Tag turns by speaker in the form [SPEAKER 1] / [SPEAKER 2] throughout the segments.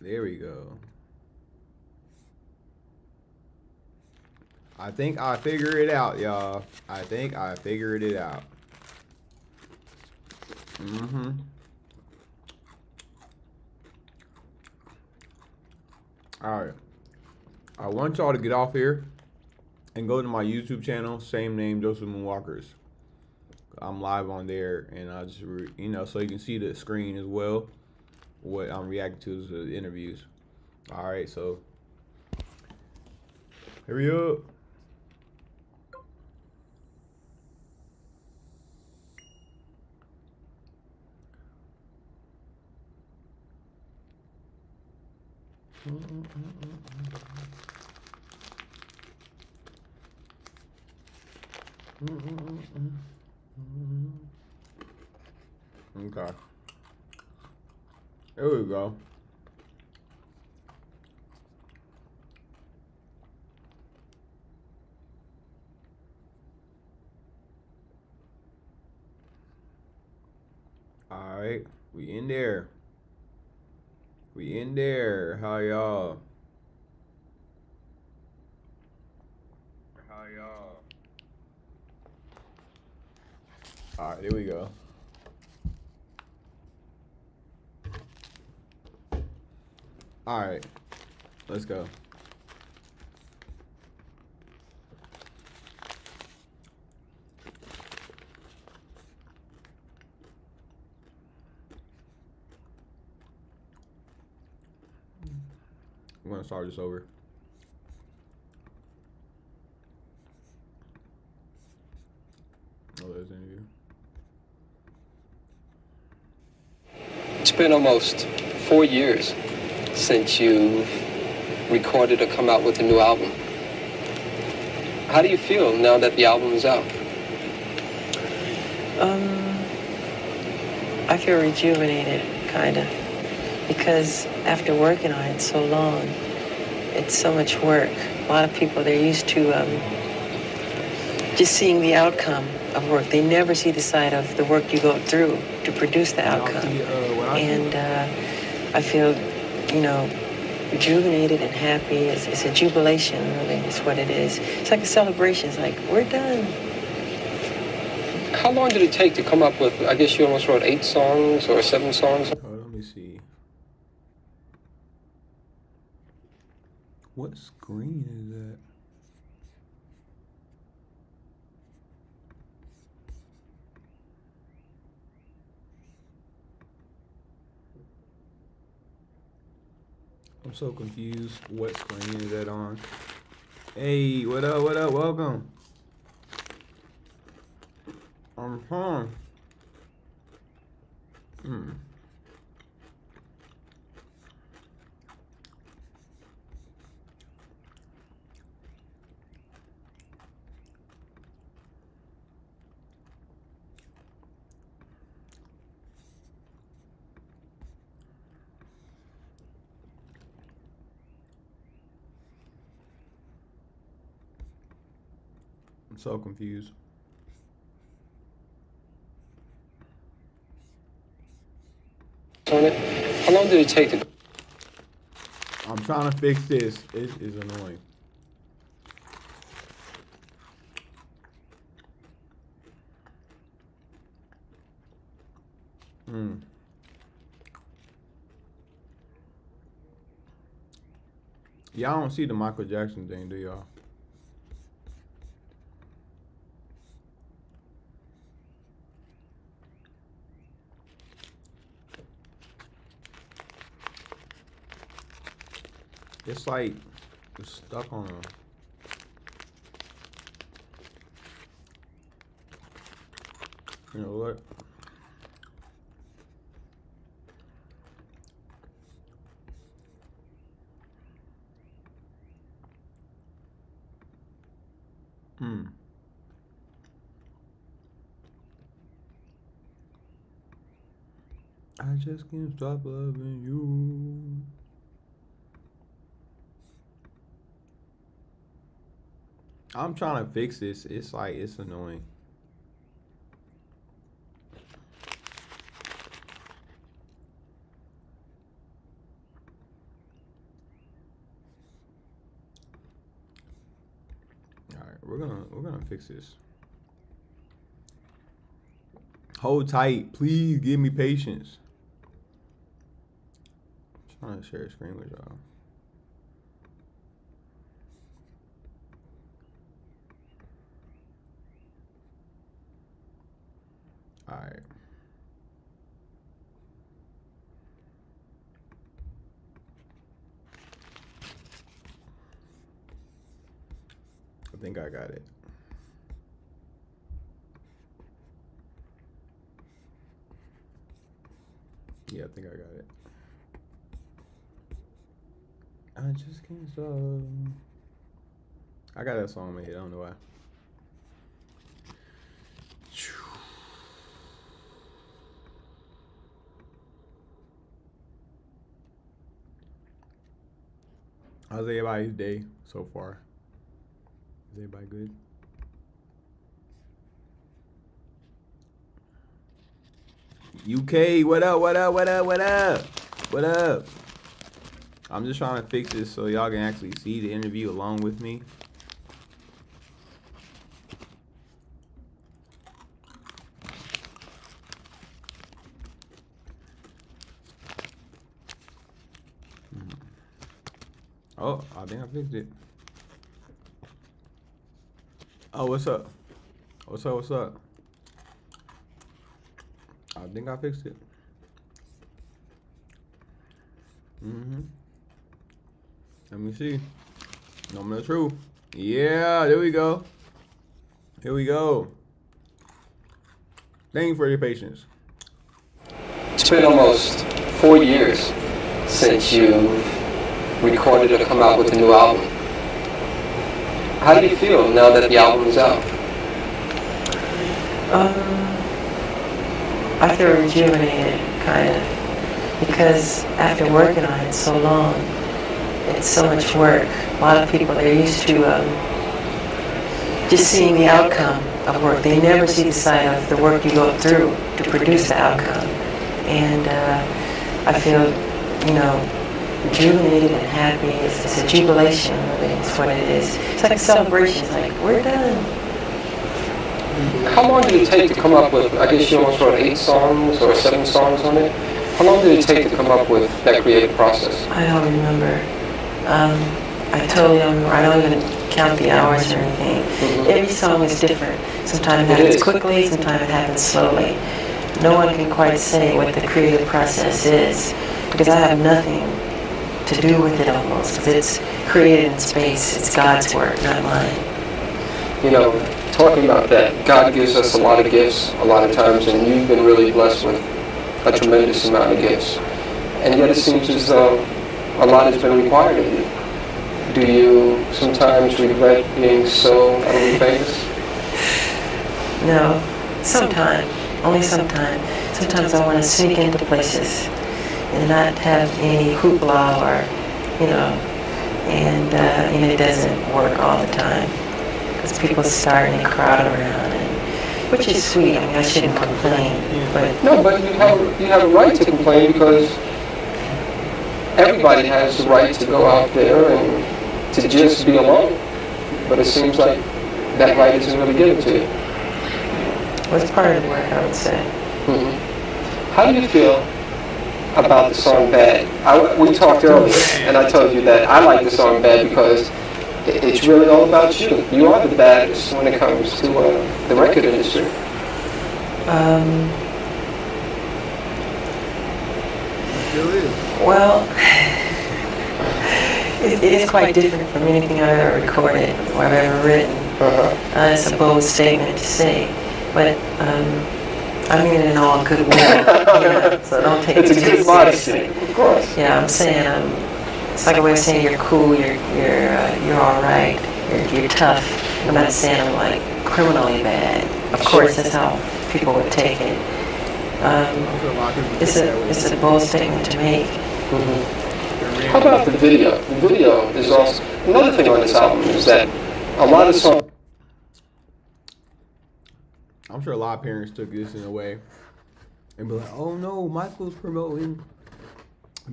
[SPEAKER 1] There we go. I think I figured it out, y'all. I think I figured it out. All right. I want y'all to get off here and go to my YouTube channel, same name, JosephMoonwalkers. I'm live on there, and I just, so you can see the screen as well. What I'm reacting to is the interviews. All right, so hurry up. Okay. There we go. All right, we in there. We in there. How y'all? How y'all? All right, there we go. All right, let's go. I'm gonna start this over. Oh, there's an interview.
[SPEAKER 2] It's been almost 4 years since you recorded or come out with a new album. How do you feel now that the album is out?
[SPEAKER 3] I feel rejuvenated, kind of, because after working on it so long, it's so much work. A lot of people, they're used to just seeing the outcome of work. They never see the side of the work you go through to produce the outcome. And I feel, rejuvenated and happy. It's a jubilation, really, is what it is. It's like a celebration. It's like, we're done.
[SPEAKER 2] How long did it take to come up with, I guess you almost wrote 8 songs or 7 songs?
[SPEAKER 1] Oh, let me see. What screen is that? I'm so confused. What screen is that on? Hey, what up, what up? Welcome. I'm so confused.
[SPEAKER 2] On it? How long did it take to...
[SPEAKER 1] I'm trying to fix this. It is annoying. Y'all don't see the Michael Jackson thing, do y'all? It's like it's stuck on a... You know what? I just can't stop loving you. I'm trying to fix this. It's like, it's annoying. we're gonna fix this. Hold tight, please. Give me patience. I'm trying to share a screen with y'all. All right. I think I got it. Yeah, I think I got it. I just can't stop. I got that song in my head. I don't know why. How's everybody's day so far? Is everybody good? UK, what up, what up, what up, what up? What up? I'm just trying to fix this so y'all can actually see the interview along with me. Oh, I think I fixed it. Oh, what's up? What's up, what's up? I think I fixed it. Let me see. Moment of truth. Yeah, there we go. Here we go. Thank you for your patience.
[SPEAKER 2] It's been almost 4 years since you recorded or come out with a new album. How do you feel now that the album is out?
[SPEAKER 3] I feel rejuvenated, kind of, because after working on it so long, it's so much work. A lot of people, they're used to just seeing the outcome of work. They never see the side of the work you go through to produce the outcome. And I feel, rejuvenated and happy. It's a jubilation, really, is what it is. It's like a celebration. It's like, we're done.
[SPEAKER 2] How long did it take to come up with, I guess you almost wrote 8 songs or 7 songs on it? How long did it take to come up with that creative process?
[SPEAKER 3] I don't remember. I totally don't remember. I don't even count the hours or anything. Every song is different. Sometimes it happens quickly, sometimes it happens slowly. No one can quite say what the creative process is because I have nothing to do with it almost. Because it's created in space. It's God's work, not mine.
[SPEAKER 2] Talking about that, God gives us a lot of gifts a lot of times, and you've been really blessed with a tremendous amount of gifts. And yet it seems as though a lot has been required of you. Do you sometimes regret being so utterly famous?
[SPEAKER 3] No, sometimes, only sometimes. Sometimes I want to sneak into places and not have any hoopla or, and it doesn't work all the time. Because people start and crowd around, which is sweet. I mean, I shouldn't complain, but
[SPEAKER 2] no, but you have a right to complain because everybody has the right to go out there and to just be alone. But it seems like that right isn't really given to you.
[SPEAKER 3] Well, it's part of the work, I would say.
[SPEAKER 2] How do you feel about the song "Bad"? We talked earlier, and I told you that I like the song "Bad" because it's really all about you. You are the baddest when it comes to the record industry.
[SPEAKER 3] Well, it is quite different from anything I've ever recorded or I've ever written. It's a bold statement to say, but I mean it in all good will. So don't take it too seriously.
[SPEAKER 2] It's a good modesty, of course.
[SPEAKER 3] Yeah, I'm saying it's like a way of saying you're cool, you're all right, you're tough. I'm not saying I'm like criminally bad. Of course, that's how people would take it. It's a bold statement to make.
[SPEAKER 2] How about the video? The video is also another thing on this album is that a lot of songs.
[SPEAKER 1] I'm sure a lot of parents took this in a way and be like, "Oh no, Michael's promoting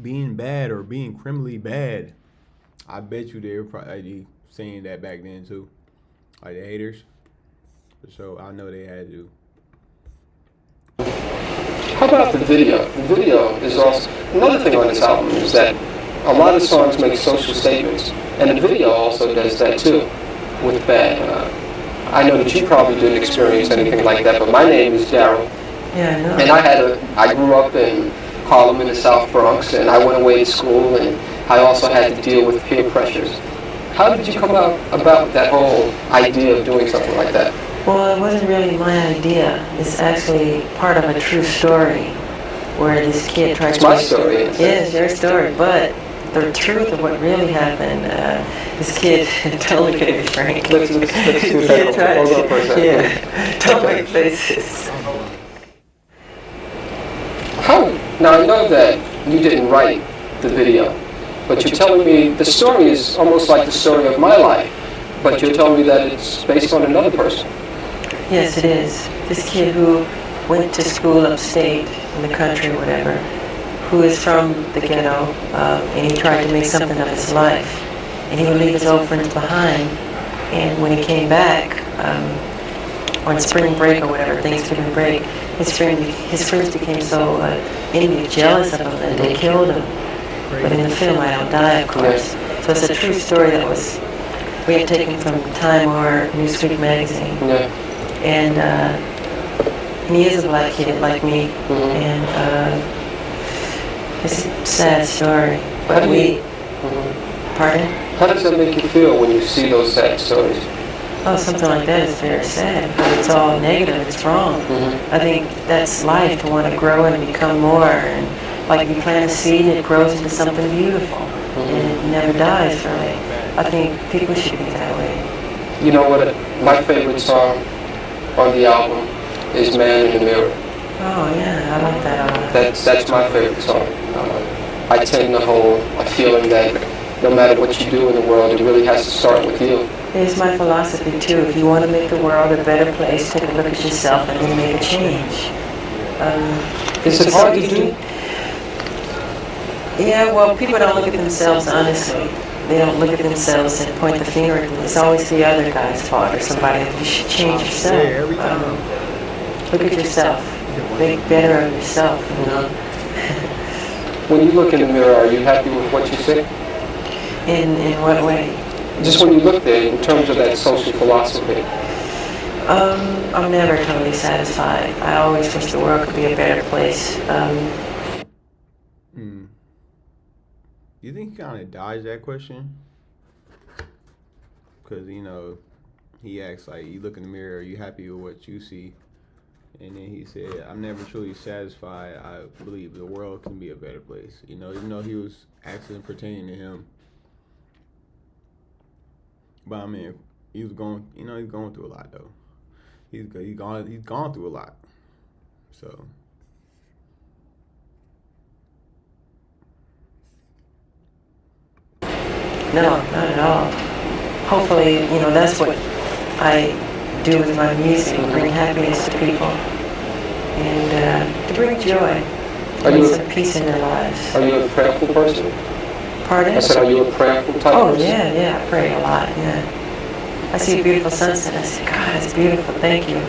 [SPEAKER 1] being bad or being criminally bad." I bet you they were probably saying that back then too. Like the haters. So I know they had to.
[SPEAKER 2] How about the video? The video is also another thing on this album is that a lot of songs make social statements, and the video also does that too. With Bad, I know that you probably didn't experience anything like that, but my name is Daryl,
[SPEAKER 3] Yeah, I know.
[SPEAKER 2] and I grew up in Harlem in the South Bronx, and I went away to school, and I also had to deal with peer pressures. How did you come about that whole idea of doing something like that?
[SPEAKER 3] Well, it wasn't really my idea. It's actually part of a true story where this kid tried
[SPEAKER 2] It's
[SPEAKER 3] to...
[SPEAKER 2] my story.
[SPEAKER 3] Yeah, it's your story, but the truth of what really happened, this kid, don't look at me, Frank.
[SPEAKER 2] Let's do that. Hold on for a second.
[SPEAKER 3] Yeah, don't make faces.
[SPEAKER 2] How? Now I know that you didn't write the video, but you're telling me the story is almost like the story of my life, but you're telling me that it's based on another person.
[SPEAKER 3] Yes, it is. This kid who went to school upstate in the country or whatever, who is from the ghetto, and he tried to make something of his life. And he would leave his old friends behind, and when he came back, on spring break or whatever, Thanksgiving break, his friends became so envious, jealous of him that they killed him. But in the film, I don't die, of course. So it's a true story that we had taken from Time or Newsweek magazine.
[SPEAKER 2] Yeah.
[SPEAKER 3] And he is a black kid like me, and it's a sad story. But pardon?
[SPEAKER 2] How does that make you feel when you see those sad stories?
[SPEAKER 3] Oh, something like that is very sad because it's all negative, it's wrong. I think that's life, to want to grow and become more. And like you plant a seed and it grows into something beautiful. And it never dies, really. I think people should be that way.
[SPEAKER 2] You know what? My favorite song on the album is Man in the Mirror.
[SPEAKER 3] Oh, yeah, I like that a lot.
[SPEAKER 2] That's my favorite song. I tend to hold a feeling that no matter what you do in the world, it really has to start with you.
[SPEAKER 3] It's my philosophy, too. If you want to make the world a better place, take a look at yourself and then make a change.
[SPEAKER 2] Is it hard to do?
[SPEAKER 3] Yeah, well, people don't look at themselves honestly. They don't look at themselves and point the finger at them. It's always the other guy's fault or somebody. You should change yourself. Look at yourself. Make better of yourself, you know?
[SPEAKER 2] When you look in the mirror, are you happy with what you see?
[SPEAKER 3] In what way?
[SPEAKER 2] Just when you look there, in terms of that social philosophy.
[SPEAKER 3] I'm never totally satisfied. I always wish the world could be a better place.
[SPEAKER 1] You think he kind of dodged that question? Because, you know, he asked, like, you look in the mirror, are you happy with what you see? And then he said, I'm never truly satisfied. I believe the world can be a better place. You know, even though he was actually pertaining to him. But I mean, he's going through a lot though. He's gone through a lot. So
[SPEAKER 3] No, not at all. Hopefully, you know, that's what I do with my music, bring happiness to people and to bring joy, bring some peace in their lives.
[SPEAKER 2] Are you a prayerful person?
[SPEAKER 3] Pardon?
[SPEAKER 2] I said, are you a prayerful type
[SPEAKER 3] Oh,
[SPEAKER 2] person?
[SPEAKER 3] yeah, I pray a lot, yeah. I see a beautiful sunset, I say, God, it's beautiful, thank you.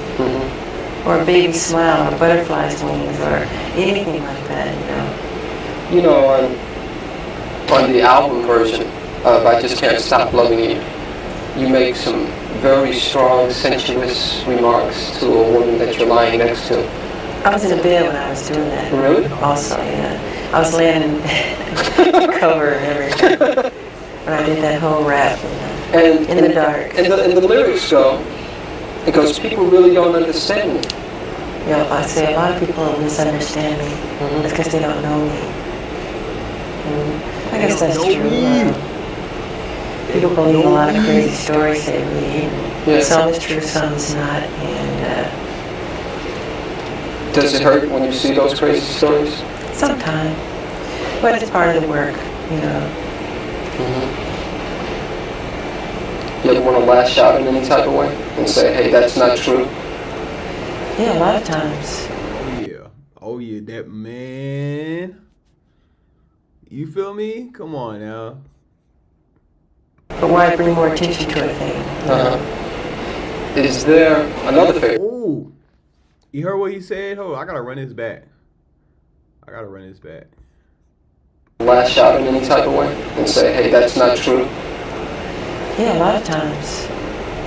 [SPEAKER 3] Or a baby smile, or butterfly's wings, or anything like that, you know.
[SPEAKER 2] You know, on the album version of I Just Can't Stop Loving You, you make some very strong, sensuous remarks to a woman that you're lying next to.
[SPEAKER 3] I was in the bed when I was doing that.
[SPEAKER 2] Really?
[SPEAKER 3] Also, yeah. I was laying in cover and everything when I did that whole rap, you know,
[SPEAKER 2] And
[SPEAKER 3] in the dark.
[SPEAKER 2] And the lyrics go, because people really don't understand me.
[SPEAKER 3] You know, I say a lot of people misunderstand me. It's because they don't know me. I guess that's true. People believe a lot of crazy stories they read.
[SPEAKER 2] Yeah.
[SPEAKER 3] Some is true, some is not. And
[SPEAKER 2] does it hurt when you see those crazy stories?
[SPEAKER 3] sometimes, but it's part of the work, you know.
[SPEAKER 2] You ever want to lash out in any type of way and say, hey, that's not true?
[SPEAKER 3] Yeah, a lot of times.
[SPEAKER 1] Oh yeah, that man. You feel me? Come on now.
[SPEAKER 3] But why bring more attention to a thing? You know?
[SPEAKER 2] Is there another favorite?
[SPEAKER 1] Ooh, you heard what he said? Hold on, I gotta run this back.
[SPEAKER 2] Lash out in any type of way and say, hey, that's not true?
[SPEAKER 3] Yeah, a lot of times.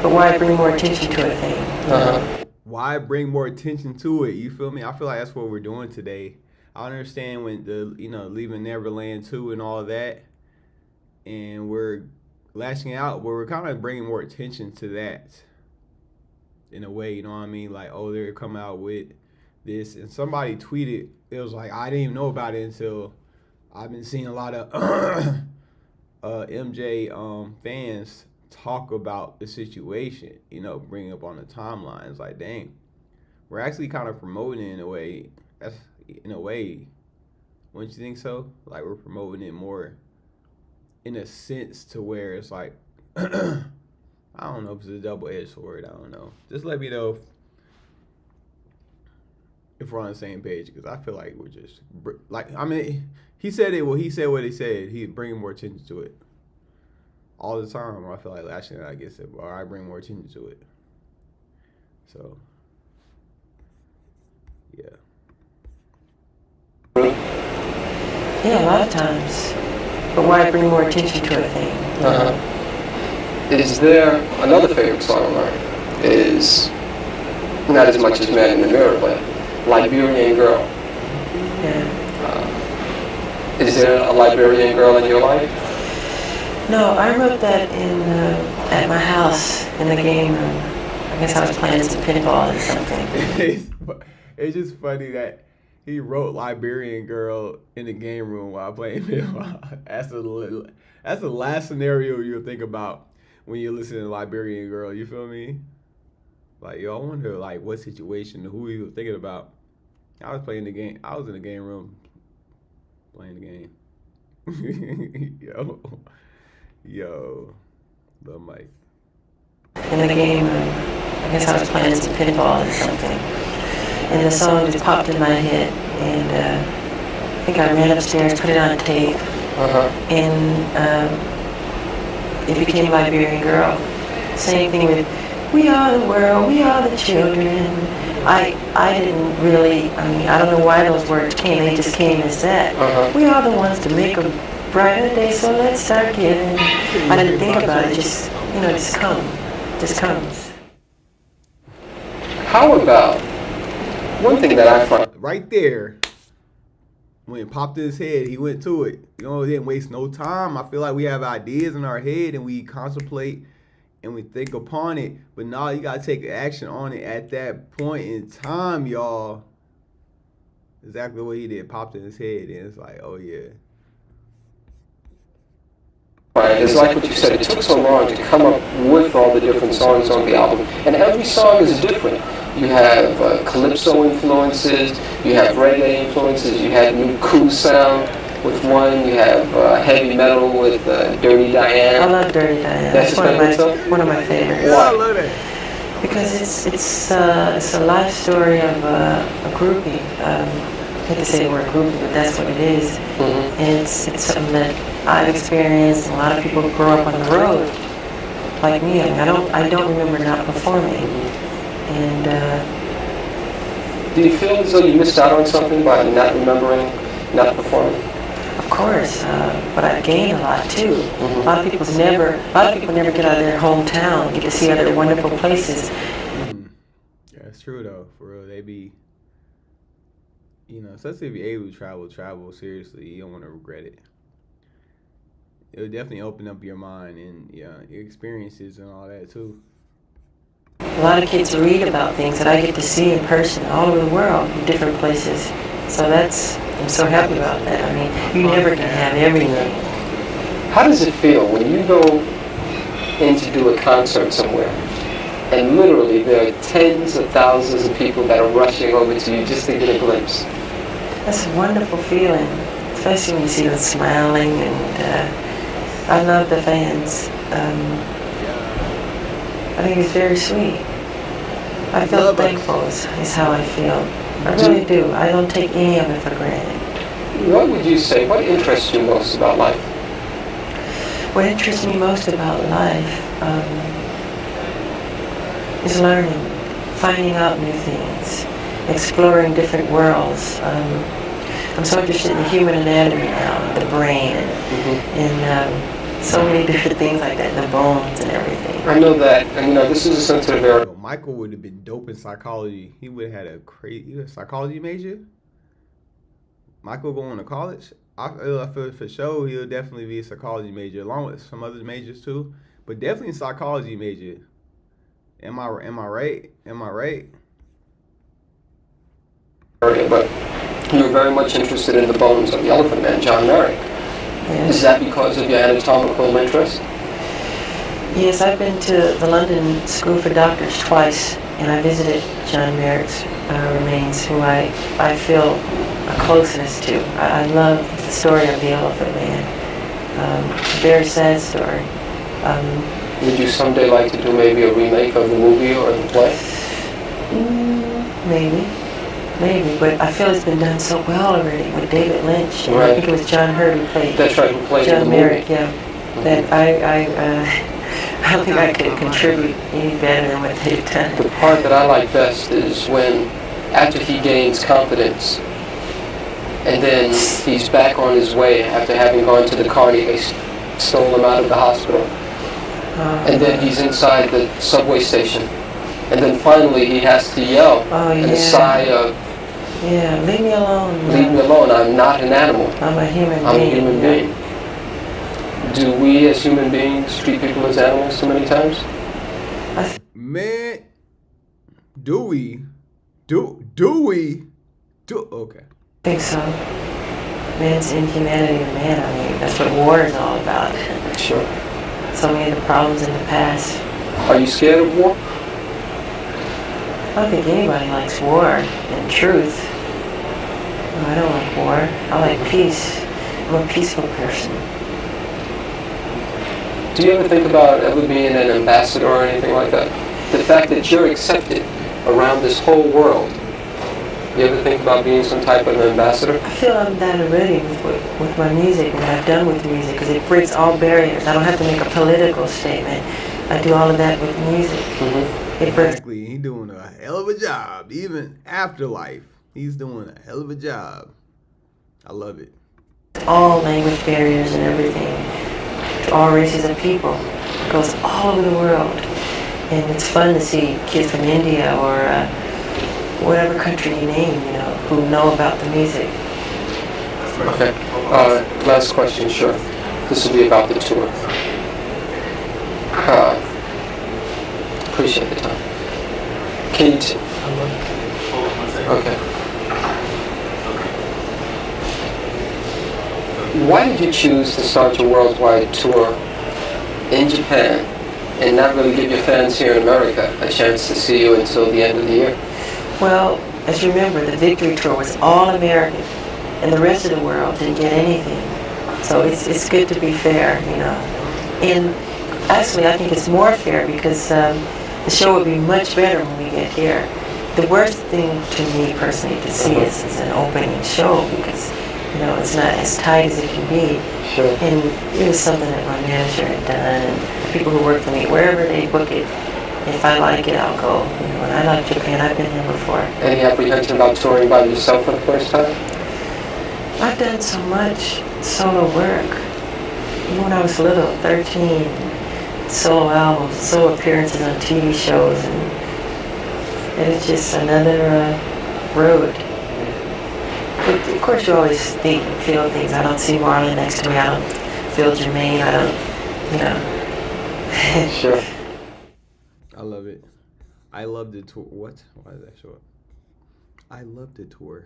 [SPEAKER 3] But why bring more attention to a thing?
[SPEAKER 1] Why bring more attention to it? You feel me? I feel like that's what we're doing today. I understand when leaving Neverland 2 and all that, and we're lashing out, but we're kind of bringing more attention to that in a way, you know what I mean? Like, oh, they're coming out with this, and somebody tweeted, it was like, I didn't even know about it until I've been seeing a lot of MJ fans talk about the situation, bring up on the timelines. Like, dang, we're actually kind of promoting it in a way. That's in a way, wouldn't you think so? Like, we're promoting it more in a sense to where it's like, I don't know if it's a double-edged sword. I don't know. Just let me know if we're on the same page, because I feel like we're just he said it. Well, he said what he said. He bringing more attention to it all the time. I feel like lashing out, I guess, or I bring more attention to it. So, yeah.
[SPEAKER 3] Yeah, a lot of times. But why bring more attention to a thing?
[SPEAKER 2] Is there another favorite song of mine? Is not as much as Man in the Mirror, but Liberian Girl.
[SPEAKER 3] Yeah.
[SPEAKER 2] Is there a Liberian girl in your life?
[SPEAKER 3] No, I wrote that at my house in the game room. I guess I was playing some pinball or something.
[SPEAKER 1] It's just funny that he wrote Liberian Girl in the game room while playing pinball. That's the last scenario you'll think about when you're listening to Liberian Girl. You feel me? Like, yo, I wonder, like, what situation, who he was thinking about. I was playing the game. I was in the game room playing the game. Yo, Lil Mike.
[SPEAKER 3] In the game room. I guess I was playing some pinball or something. And the song just popped in my head. And I think I ran upstairs, put it on tape. And it became Liberian Girl. Same thing with We Are the World, We Are the Children. I didn't really, I don't know why those words came. They just came as that. We are the ones to make a brighter day, so let's start giving. I didn't think about it, just comes.
[SPEAKER 2] How about one thing that I find
[SPEAKER 1] right there, when it popped in his head, he went to it. He didn't waste no time. I feel like we have ideas in our head and we contemplate and we think upon it, but now you gotta take action on it at that point in time, y'all. Exactly what he did, popped in his head, and it's like, oh yeah.
[SPEAKER 2] Right, it's like what you said, it took so long to come up with all the different songs on the album, and every song is different. You have calypso influences, you have reggae influences, you have new cool sound with one, you have heavy metal with Dirty Diane.
[SPEAKER 3] I love Dirty Diane.
[SPEAKER 2] That's
[SPEAKER 3] one of my favorites.
[SPEAKER 1] Yeah, I love it.
[SPEAKER 3] Because it's a life story of a groupie. I hate to say the word groupie, but that's what it is. And it's something that I've experienced. A lot of people grow up on the road, like me. I don't remember not performing. And
[SPEAKER 2] do you feel as though you missed out on something by not remembering, not performing?
[SPEAKER 3] of course, but I gained a lot too. A lot of people never get out of their hometown and get to see other wonderful places.
[SPEAKER 1] Yeah, it's true though. For real, they be, especially if you're able to travel seriously, you don't want to regret it. It'll definitely open up your mind and your experiences and all that too.
[SPEAKER 3] A lot of kids read about things that I get to see in person all over the world, in different places. So I'm so happy about that. I mean, you never can have everything.
[SPEAKER 2] How does it feel when you go in to do a concert somewhere and literally there are tens of thousands of people that are rushing over to you just to get a glimpse?
[SPEAKER 3] That's a wonderful feeling, especially when you see them smiling, and I love the fans. I think it's very sweet. I feel thankful is how I feel. I really do. I don't take any of it for granted.
[SPEAKER 2] What would you say, what interests you most about life?
[SPEAKER 3] What interests me most about life, is learning, finding out new things, exploring different worlds. I'm so interested in the human anatomy now, the brain, and so many different things like that, the bones and everything.
[SPEAKER 2] I know that, and you know, this is a sensitive area.
[SPEAKER 1] Michael would have been dope in psychology. He would have had a crazy psychology major. Michael going to college. I feel for sure he'll definitely be a psychology major, along with some other majors too. But definitely a psychology major. Am I right? Am I right?
[SPEAKER 2] But you're very much interested in the bones of the Elephant Man, John Merrick.
[SPEAKER 3] Yes.
[SPEAKER 2] Is that because of your anatomical interest?
[SPEAKER 3] Yes, I've been to the London School for Doctors twice, and I visited John Merrick's remains, who I feel a closeness to. I love the story of the Elephant Man. Very sad story.
[SPEAKER 2] Would you someday like to do maybe a remake of the movie or the play?
[SPEAKER 3] Maybe, but I feel it's been done so well already with David Lynch. And
[SPEAKER 2] Right.
[SPEAKER 3] I think it was John Hurt who played.
[SPEAKER 2] That's right, who played in
[SPEAKER 3] John
[SPEAKER 2] the
[SPEAKER 3] Merrick,
[SPEAKER 2] movie.
[SPEAKER 3] yeah. That I don't think I could contribute any better than what they've done.
[SPEAKER 2] The part that I like best is when, after he gains confidence, and then he's back on his way after having gone to the carny, they stole him out of the hospital. And then he's inside the subway station. And then finally he has to yell in a sigh of,
[SPEAKER 3] yeah, leave me alone.
[SPEAKER 2] leave me alone, I'm not an animal.
[SPEAKER 3] I'm a human being.
[SPEAKER 2] I'm a human being. Do we as human beings treat people as animals so many times?
[SPEAKER 1] Man, do we? Okay.
[SPEAKER 3] I think so. Man's inhumanity of man, I mean, that's what war is all about.
[SPEAKER 2] Sure.
[SPEAKER 3] So many of the problems in the past.
[SPEAKER 2] Are you scared of war?
[SPEAKER 3] I don't think anybody likes war, in truth. No, I don't like war. I like peace. I'm a peaceful person.
[SPEAKER 2] Do you ever think about ever being an ambassador or anything like that? The fact that you're accepted around this whole world. You ever think about being some type of ambassador?
[SPEAKER 3] I feel I'm that already with my music, what I've done with music, because it breaks all barriers. I don't have to make a political statement. I do all of that with music. It breaks.
[SPEAKER 1] Exactly. He's doing a hell of a job. Even afterlife, he's doing a hell of a job. I love it.
[SPEAKER 3] All language barriers and everything. To all races of people. It goes all over the world. And it's fun to see kids from India or whatever country you name, you know, who know about the music.
[SPEAKER 2] Okay. Last question, sure. This will be about the tour. Appreciate the time. Can you okay. Why did you choose to start your worldwide tour in Japan and not really give your fans here in America a chance to see you until the end of the year?
[SPEAKER 3] Well, as you remember, the Victory Tour was all American, and the rest of the world didn't get anything. So it's good to be fair, you know. And actually, I think it's more fair because the show would be much better when we get here. The worst thing to me personally to see is an opening show because, you know, it's not as tight as it can be.
[SPEAKER 2] Sure.
[SPEAKER 3] And it was something that my manager had done, and people who work for me, wherever they book it, if I like it, I'll go. You know, and I like Japan. I've been there before.
[SPEAKER 2] Any apprehension about touring by yourself for the first time?
[SPEAKER 3] I've done so much solo work. Even when I was little, 13, solo albums, solo appearances on TV shows, and it's just another road. But of course, you always think and feel things. I don't see Marlon next to me. I don't feel Jermaine. I don't, you know.
[SPEAKER 2] Sure.
[SPEAKER 1] I love it. I love the tour. What? Why did that show up? I love the tour.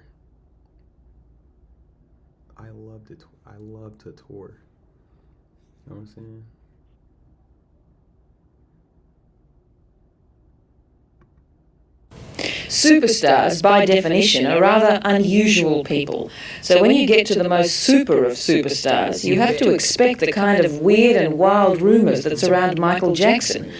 [SPEAKER 1] I love the tour. I love to tour. You know what I'm saying?
[SPEAKER 4] Superstars, by definition, are rather unusual people. So when you get to the most super of superstars, you have to expect the kind of weird and wild rumours that surround Michael Jackson.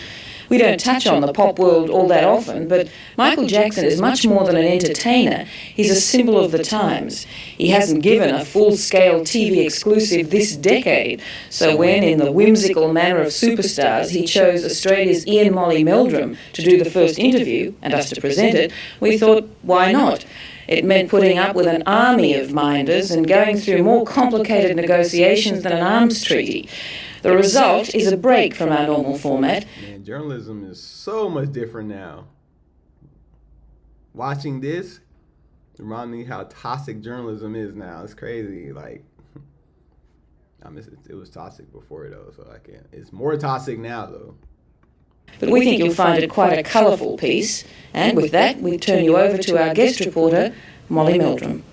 [SPEAKER 4] We don't touch on the pop world all that often, but Michael Jackson is much more than an entertainer. He's a symbol of the times. He hasn't given a full-scale TV exclusive this decade, so when, in the whimsical manner of superstars, he chose Australia's Ian Molly Meldrum to do the first interview and us to present it, we thought, why not? It meant putting up with an army of minders and going through more complicated negotiations than an arms treaty. The result is a break from our normal format.
[SPEAKER 1] Man, journalism is so much different now. Watching this reminds me how toxic journalism is now. It's crazy. Like, I miss it. It was toxic before though, so I can't. It's more toxic now though.
[SPEAKER 4] But we think you'll find it quite a colourful piece. And with that, we turn you over to our guest reporter, Molly Meldrum.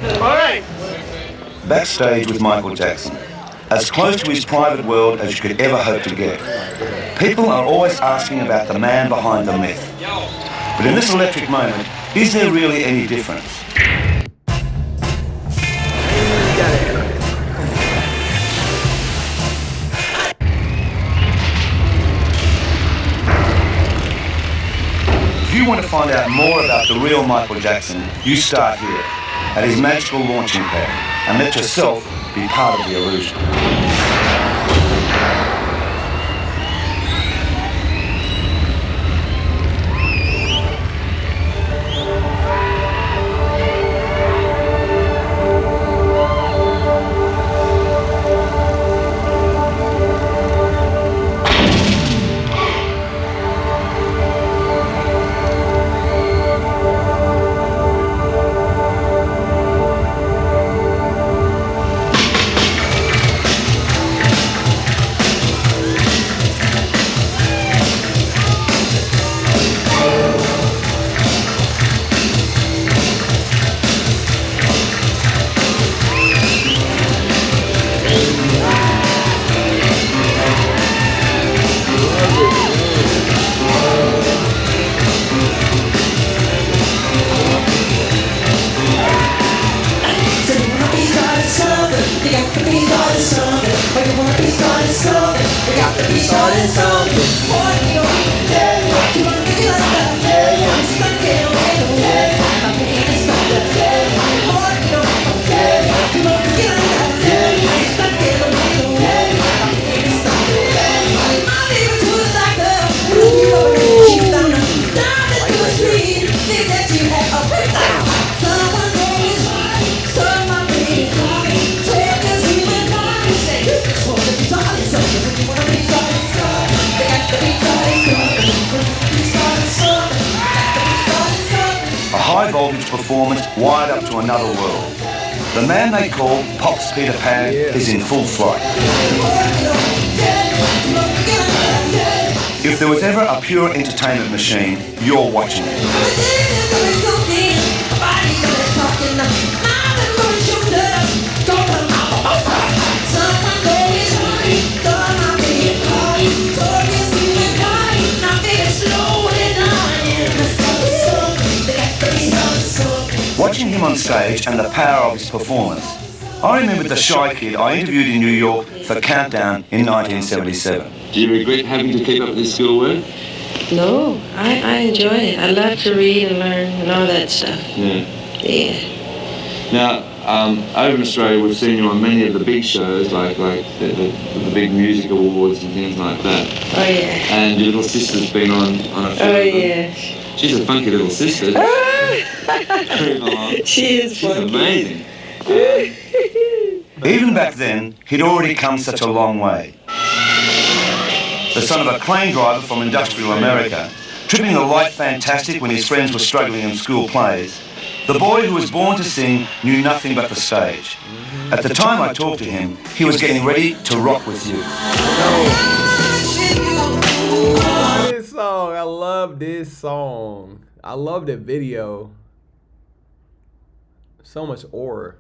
[SPEAKER 5] All right.
[SPEAKER 6] Backstage with Michael Jackson, as close to his private world as you could ever hope to get. People are always asking about the man behind the myth. But in this electric moment, is there really any difference? If you want to find out more about the real Michael Jackson, you start here, at his magical launching pad, and let yourself be part of the illusion. High-voltage performance wired up to another world. The man they call Pop's Peter Pan is in full flight. If there was ever a pure entertainment machine, you're watching it. Watching him on stage and the power of his performance, I remembered the shy kid I interviewed in New York for Countdown in 1977.
[SPEAKER 5] Do you regret having to keep up with this schoolwork?
[SPEAKER 3] No, I enjoy it. I love to read and learn and all that stuff. Yeah.
[SPEAKER 5] Now, over in Australia, we've seen you on many of the big shows, like the big music awards and things like that.
[SPEAKER 3] Oh, yeah.
[SPEAKER 5] And your little sister's been on a few.
[SPEAKER 3] Oh, yeah.
[SPEAKER 5] She's a funky little sister.
[SPEAKER 3] She is funky.
[SPEAKER 5] She's amazing.
[SPEAKER 6] Even back then, he'd already come such a long way. The son of a crane driver from industrial America, tripping the light fantastic when his friends were struggling in school plays, the boy who was born to sing knew nothing but the stage. At the time I talked to him, he was getting ready to rock with you.
[SPEAKER 1] This song, I love this song. I love the video. So much aura.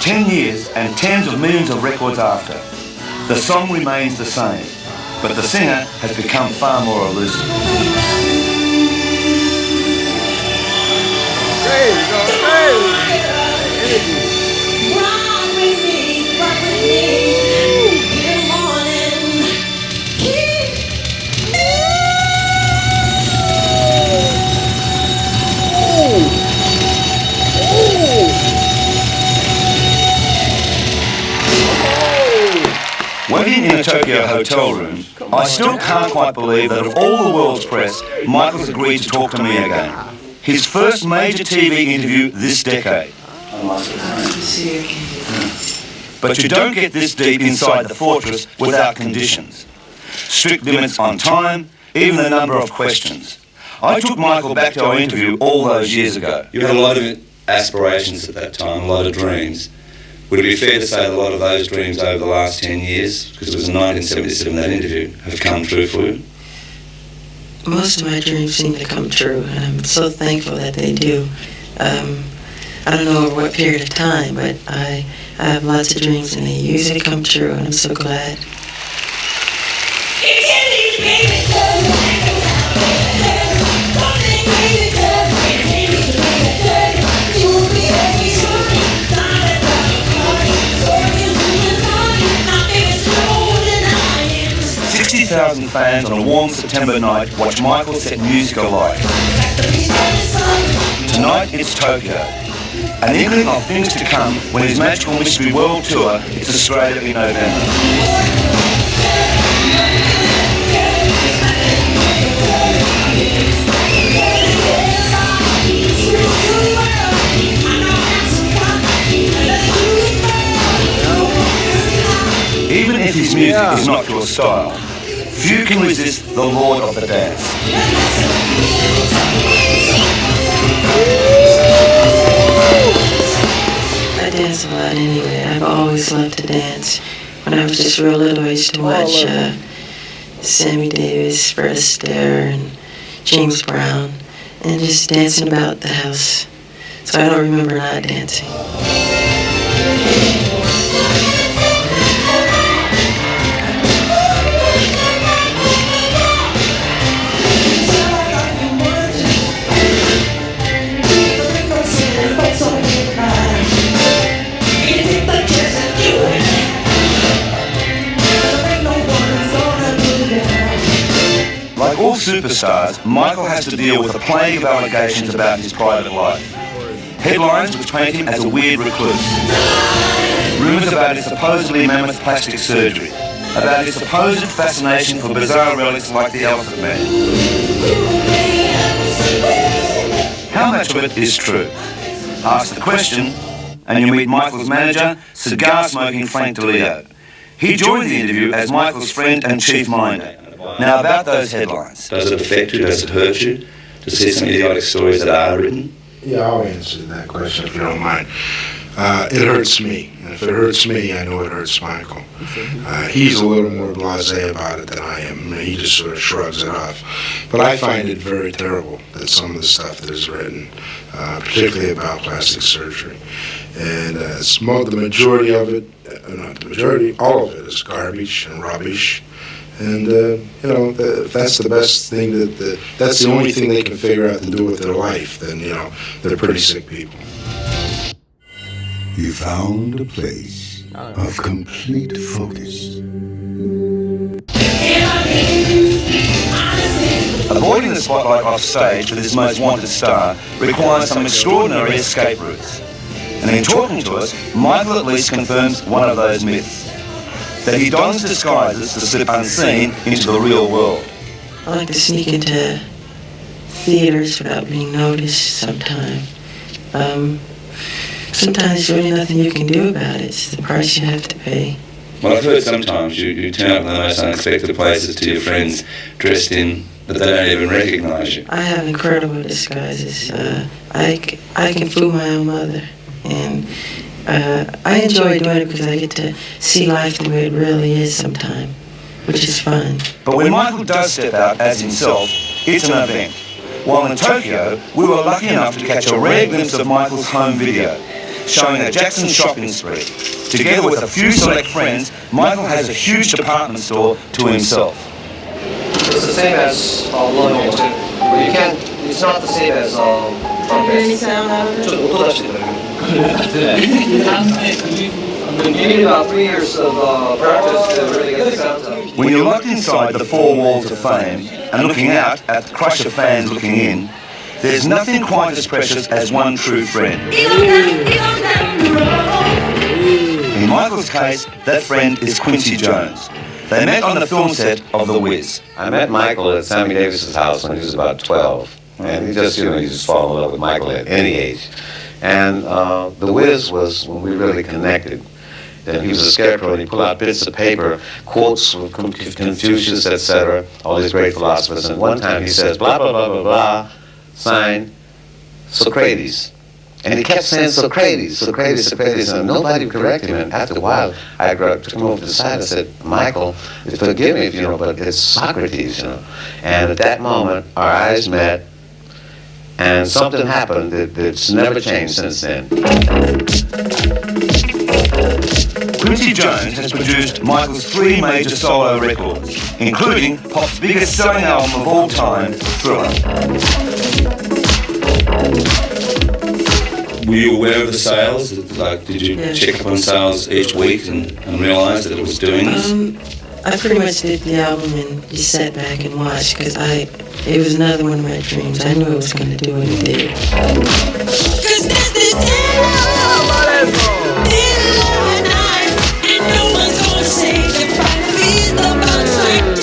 [SPEAKER 6] "10 years and tens of millions of records after, the song remains the same, but the singer has become far more elusive.
[SPEAKER 1] crazy, going crazy. Energy.
[SPEAKER 6] Working in a Tokyo hotel room, I still can't quite believe that of all the world's press, Michael's agreed to talk to me again. His first major TV interview this decade. But you don't get this deep inside the fortress without conditions. Strict limits on time, even the number of questions. I took Michael back to our interview all those years ago.
[SPEAKER 7] You had a lot of aspirations at that time, a lot of dreams. Would it be fair to say that a lot of those dreams over the last 10 years, because it was in 1977 that interview, have come true for you?
[SPEAKER 3] Most of my dreams seem to come true, and I'm so thankful that they do. I don't know over what period of time, but I have lots of dreams, and they usually come true, and I'm so glad.
[SPEAKER 6] Thousand fans on a warm September night watch Michael set music alight. Tonight it's Tokyo, an inkling of things to come when his Magical Mystery World Tour hits Australia in November. Even if his music is not your style, few can resist the Lord of the Dance.
[SPEAKER 3] I dance a lot anyway. I've always loved to dance. When I was just real little, I used to watch Sammy Davis, Fred Astaire, and James Brown, and just dancing about the house. So I don't remember not dancing.
[SPEAKER 6] Like all superstars, Michael has to deal with a plague of allegations about his private life. Headlines which paint him as a weird recluse. Rumours about his supposedly mammoth plastic surgery. About his supposed fascination for bizarre relics like the Elephant Man. How much of it is true? Ask the question, and you meet Michael's manager, cigar-smoking Frank DeLeo. He joined the interview as Michael's friend and chief minder. Now about those headlines.
[SPEAKER 7] Does it affect you? Does it hurt you to see some idiotic stories that are written?
[SPEAKER 8] Yeah, I'll answer that question if you don't mind. It hurts me. And if it hurts me, I know it hurts Michael. He's a little more blasé about it than I am. He just sort of shrugs it off. But I find it very terrible that some of the stuff that is written, particularly about plastic surgery. And the majority of it, not the majority, all of it is garbage and rubbish. And, that's the best thing that's the only thing they can figure out to do with their life, then, they're pretty sick people.
[SPEAKER 9] You found a place of complete focus.
[SPEAKER 6] Avoiding the spotlight off stage for this most wanted star requires some extraordinary escape routes. And in talking to us, Michael at least confirms one of those myths. That he dons disguises to slip unseen into the real world.
[SPEAKER 3] I like to sneak into theaters without being noticed sometimes. Sometimes there's really nothing you can do about it. It's the price you have to pay.
[SPEAKER 7] Well, I've heard sometimes you turn up in the most unexpected places to your friends dressed in that they don't even recognise you.
[SPEAKER 3] I have incredible disguises. I can fool my own mother. And I enjoy doing it because I get to see life the way it really is sometimes, which is fun.
[SPEAKER 6] But when Michael does step out as himself, it's an event. While in Tokyo, we were lucky enough to catch a rare glimpse of Michael's home video, showing a Jackson shopping spree. Together with a few select friends, Michael has a huge department store to himself.
[SPEAKER 2] It's the same as London. You can't. It's not the same as
[SPEAKER 3] any sound out of it?
[SPEAKER 2] ちょっと音出していただける。You need about 3 years of practice to really get the sound out.
[SPEAKER 6] When you're locked inside the four walls of fame and looking out at the crush of fans looking in, there's nothing quite as precious as one true friend. In Michael's case, that friend is Quincy Jones. They met on the film set of The Wiz.
[SPEAKER 10] I met Michael at Sammy Davis's house when he was about 12. And he just, you just fall in love with Michael at any age. And The Wiz was when we really connected. And he was a scarecrow, and he pulled out bits of paper, quotes from Confucius, etc., all these great philosophers. And one time he says, blah, blah, blah, blah, blah, sign Socrates. And he kept saying Socrates, Socrates, Socrates, and nobody would correct him. And after a while, I took him over to the side and said, Michael, forgive me, but it's Socrates, And at that moment, our eyes met, and something happened that's never changed since then.
[SPEAKER 6] Quincy Jones has produced Michael's 3 major solo records, including pop's biggest selling album of all time, Thriller.
[SPEAKER 7] Were you aware of the sales? Did you check up on sales each week and realize that it was doing this?
[SPEAKER 3] I pretty much did the album and just sat back and watched because it was another one of my dreams. I knew it was going to do what it did.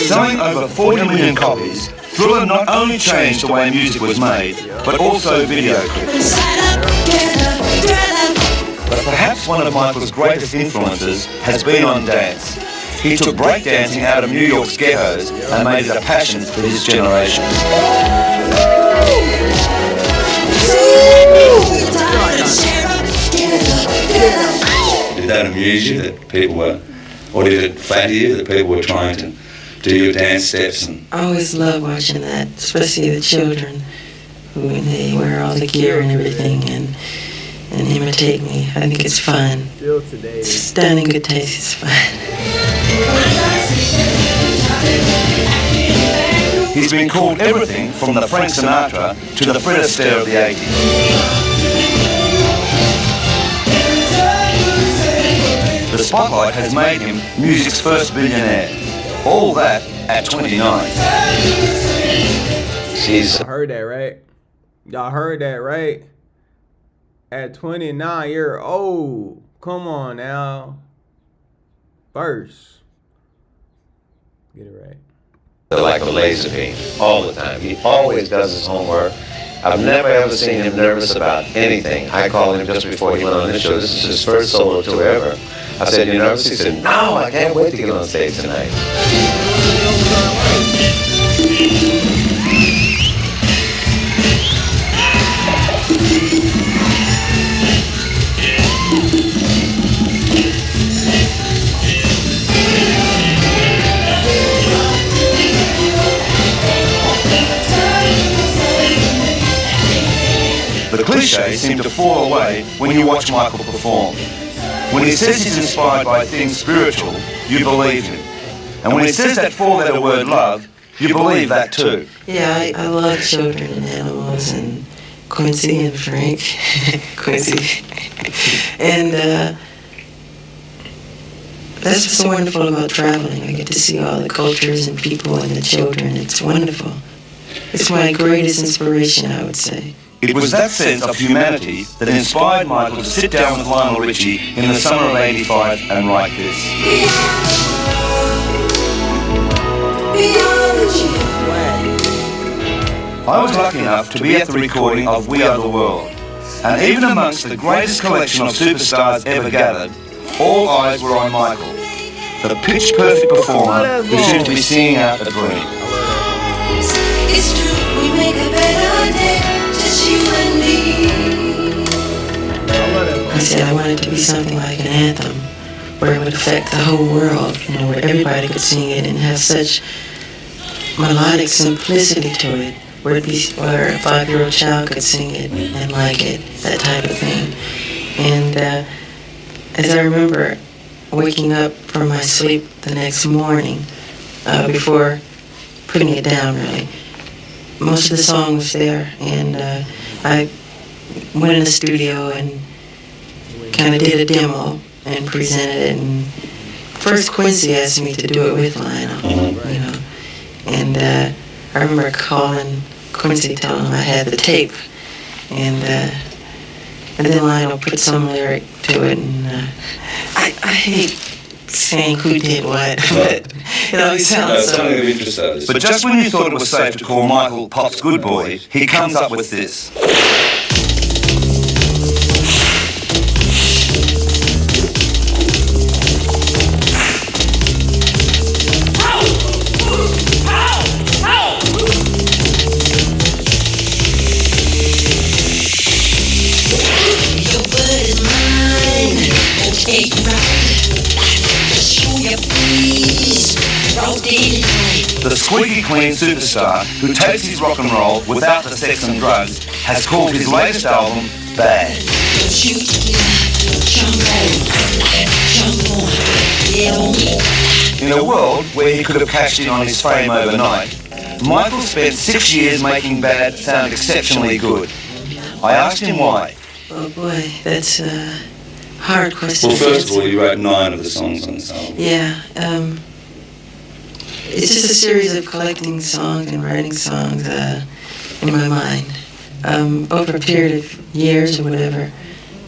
[SPEAKER 6] Selling over 40 million copies, Thriller not only changed the way music was made, but also video clips. But perhaps one of Michael's greatest influences has been on dance. He took breakdancing out of New York's ghettos and made it a passion for his generation.
[SPEAKER 7] Did that amuse you, that people were, or did it flatter you that people were trying to do your dance steps? And
[SPEAKER 3] I always love watching that, especially the children when they wear all the gear and everything and imitate me. I think it's fun. It's done in good taste. It's fun.
[SPEAKER 6] He's been called everything from the Frank Sinatra to the Fred Astaire of the 80s. The spotlight has made him music's first billionaire. All that at 29.
[SPEAKER 1] Y'all heard that, right? Y'all heard that, right? At 29 years old. Come on now. First. Get it right.
[SPEAKER 10] Like a laser beam, all the time. He always does his homework. I've never ever seen him nervous about anything. I called him just before he went on this show. This is his first solo tour ever. I said, you nervous? He said, no, I can't wait to get on stage tonight.
[SPEAKER 6] The cliches seem to fall away when you watch Michael perform. When he says he's inspired by things spiritual, you believe him. And when he says that four-letter word love, you believe that too.
[SPEAKER 3] Yeah, I love children and animals and Quincy and Frank. Quincy. And that's what's so wonderful about traveling. I get to see all the cultures and people and the children. It's wonderful. It's my greatest inspiration, I would say.
[SPEAKER 6] It was that sense of humanity that inspired Michael to sit down with Lionel Richie in the summer of '85 and write this. I was lucky enough to be at the recording of We Are the World, and even amongst the greatest collection of superstars ever gathered, all eyes were on Michael, the pitch-perfect performer who seemed to be singing out a dream.
[SPEAKER 11] It's true, we make a better day. You and me.
[SPEAKER 3] I said I wanted it to be something like an anthem where it would affect the whole world, where everybody could sing it and have such melodic simplicity to it, where a 5-year-old child could sing it and like it, that type of thing. And as I remember waking up from my sleep the next morning, before putting it down really, most of the song was there, and I went in the studio and kind of did a demo and presented it. And first Quincy asked me to do it with Lionel, you know. And I remember calling Quincy, telling him I had the tape. And then Lionel put some lyric to it. And I hate saying who did what, but it always sounds so.
[SPEAKER 7] Something of interest, though.
[SPEAKER 6] But just when you thought it was safe to call Michael Pop's good boy, he comes up with this. The squeaky clean superstar who takes his rock and roll without the sex and drugs has called his latest album Bad. In a world where he could have cashed in on his fame overnight, Michael spent 6 years making Bad sound exceptionally good. I asked him why.
[SPEAKER 3] Oh boy, that's a hard question.
[SPEAKER 7] Well, first of all, you wrote 9 of the songs on this album.
[SPEAKER 3] Yeah, it's just a series of collecting songs and writing songs in my mind over a period of years or whatever.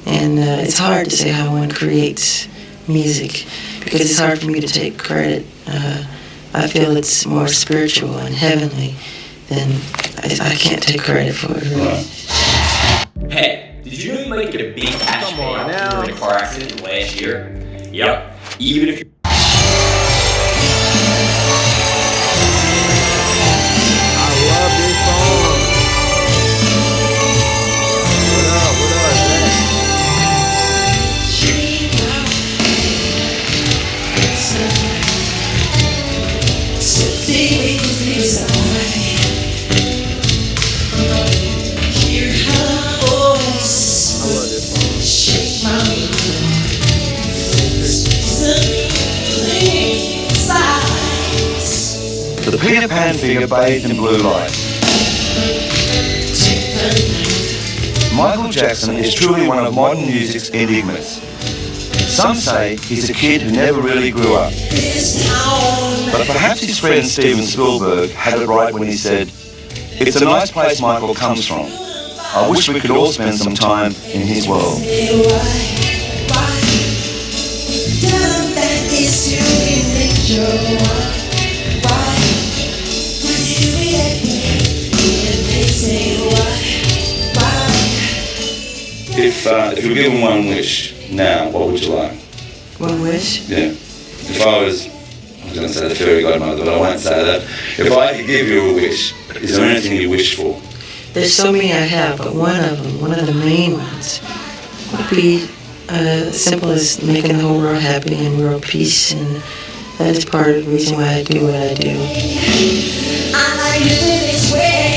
[SPEAKER 3] And it's hard to say how one creates music because it's hard for me to take credit. I feel it's more spiritual and heavenly than I can't take credit for it, really.
[SPEAKER 7] Right.
[SPEAKER 12] Hey, did you know you might get a big cash payout if you were in a car accident last year? Yep, even if you're...
[SPEAKER 6] The Peter Pan figure bathed in blue light. Michael Jackson is truly one of modern music's enigmas. Some say he's a kid who never really grew up. But perhaps his friend Steven Spielberg had it right when he said, "It's a nice place Michael comes from. I wish we could all spend some time in his world."
[SPEAKER 7] If you were given one wish now, what would you like?
[SPEAKER 3] One wish?
[SPEAKER 7] Yeah. If I was going to say the fairy godmother, but I won't say that. If I could give you a wish, is there anything you wish for?
[SPEAKER 3] There's so many I have, but one of them, one of the main ones, would be simple as making the whole world happy and world peace, and that is part of the reason why I do what I do.
[SPEAKER 11] I like living this way.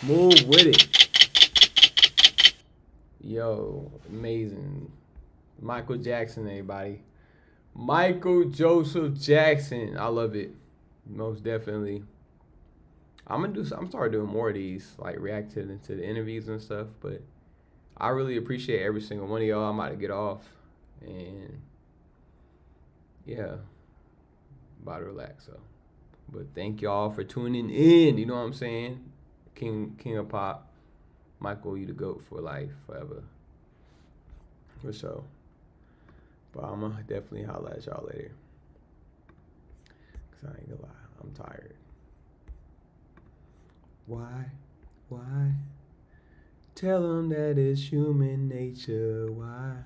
[SPEAKER 1] Move with it. Yo, amazing. Michael Jackson, everybody. Michael Joseph Jackson. I love it. Most definitely. I'm starting doing more of these, like reacting to the interviews and stuff, but I really appreciate every single one of y'all. I'm about to get off and yeah, about to relax. So, but thank y'all for tuning in. You know what I'm saying? King of Pop, Michael, you the GOAT for life, forever. For sure. But I'm gonna definitely holler at y'all later. Cause I ain't gonna lie, I'm tired. Why? Tell them that it's human nature. Why?